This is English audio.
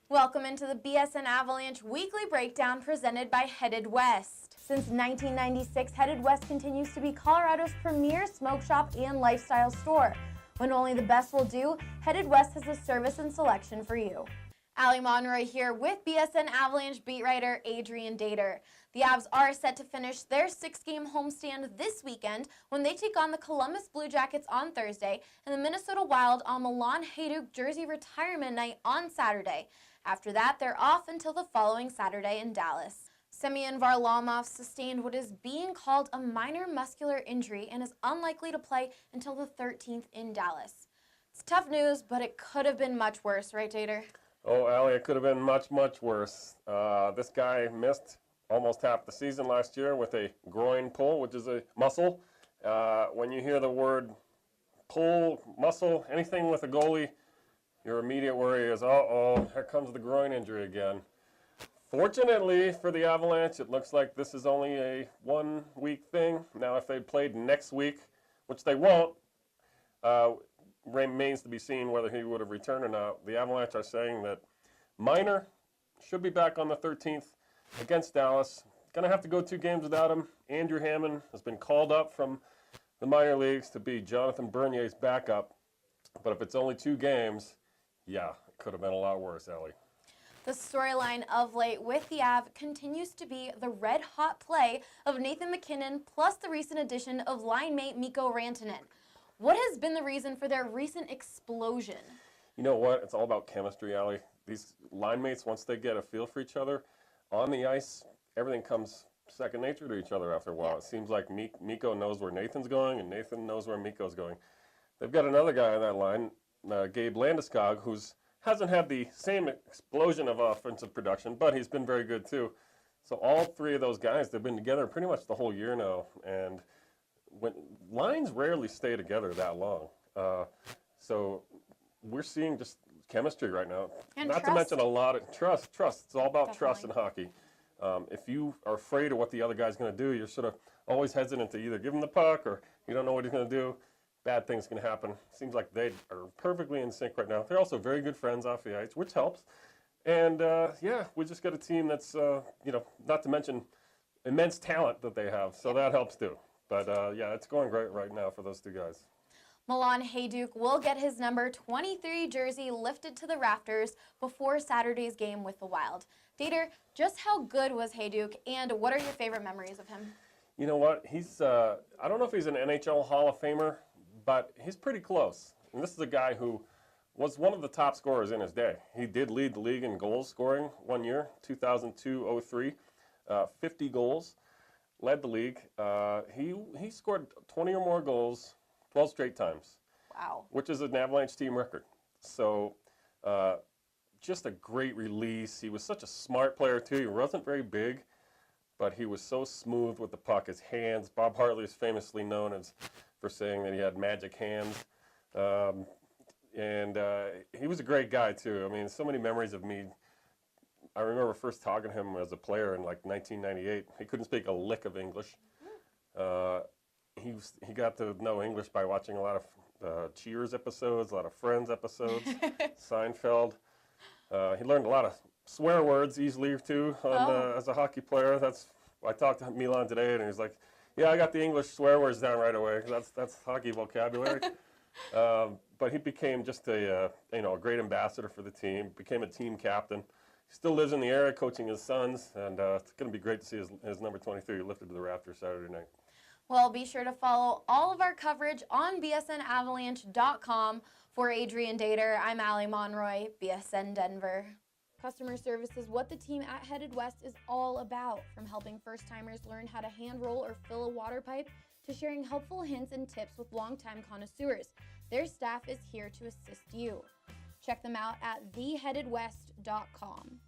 Welcome into the BSN Avalanche Weekly Breakdown presented by Headed West. Since 1996, Headed West continues to be Colorado's premier smoke shop and lifestyle store. When only the best will do, Headed West has the service and selection for you. Allie Monroy here with BSN Avalanche beat writer Adrian Dater. The Avs are set to finish their 6-game homestand this weekend when they take on the Columbus Blue Jackets on Thursday and the Minnesota Wild on Milan Hejduk jersey retirement night on Saturday. After that, they're off until the following Saturday in Dallas. Semyon Varlamov sustained what is being called a minor muscular injury and is unlikely to play until the 13th in Dallas. It's tough news, but it could have been much worse, right, Dater? Oh, Allie, it could have been much, much worse. This guy missed almost half the season last year with a groin pull, which is a muscle. When you hear the word pull, muscle, anything with a goalie, your immediate worry is, uh-oh, here comes the groin injury again. Fortunately for the Avalanche, it looks like this is only a one-week thing. Now, if they played next week, which they won't, remains to be seen whether he would have returned or not. The Avalanche are saying that Minor should be back on the 13th against Dallas. Going to have to go 2 games without him. Andrew Hammond has been called up from the minor leagues to be Jonathan Bernier's backup. But if it's only 2 games, yeah, it could have been a lot worse, Ellie. The storyline of late with the Av continues to be the red-hot play of Nathan MacKinnon plus the recent addition of line mate Mikko Rantin. What has been the reason for their recent explosion? You know what? It's all about chemistry, Allie. These line mates, once they get a feel for each other, on the ice, everything comes second nature to each other after a while. Yeah. It seems like Mikko knows where Nathan's going, and Nathan knows where Mikko's going. They've got another guy on that line, Gabe Landeskog, who hasn't had the same explosion of offensive production, but he's been very good too. So all 3 of those guys, they've been together pretty much the whole year now, and when lines rarely stay together that long. So we're seeing just chemistry right now. And not trust. to mention a lot of trust. It's all about Definitely. trust in hockey. If you are afraid of what the other guy's going to do, you're sort of always hesitant to either give him the puck or you don't know what he's going to do. Bad things can happen. Seems like they are perfectly in sync right now. They're also very good friends off the ice, which helps. And yeah, we just got a team that's, not to mention immense talent that they have. So that helps too. But yeah, it's going great right now for those 2 guys. Milan Hejduk will get his number 23 jersey lifted to the rafters before Saturday's game with the Wild. Dater, just how good was Hejduk, and what are your favorite memories of him? You know what? He's, I don't know if he's an NHL Hall of Famer, but he's pretty close. And this is a guy who was one of the top scorers in his day. He did lead the league in goals scoring one year, 2002-03, 50 goals. Led the league. He scored 20 or more goals 12 straight times. Wow. Which is an Avalanche team record. So just a great release. He was such a smart player too. He wasn't very big, but he was so smooth with the puck. His hands. Bob Hartley is famously known for saying that he had magic hands. And he was a great guy too. I mean, so many memories of me. I remember first talking to him as a player in like 1998. He couldn't speak a lick of English. He got to know English by watching a lot of Cheers episodes, a lot of Friends episodes, Seinfeld. He learned a lot of swear words easily too as a hockey player. I talked to Milan today, and he's like, "Yeah, I got the English swear words down right away. That's hockey vocabulary." But he became just a great ambassador for the team. Became a team captain. He still lives in the area, coaching his sons, and it's going to be great to see his number 23 lifted to the rafters Saturday night. Well, be sure to follow all of our coverage on bsnavalanche.com. For Adrian Dater, I'm Allie Monroy, BSN Denver. Customer service is what the team at Headed West is all about, from helping first-timers learn how to hand roll or fill a water pipe to sharing helpful hints and tips with longtime connoisseurs. Their staff is here to assist you. Check them out at theheadedwest.com.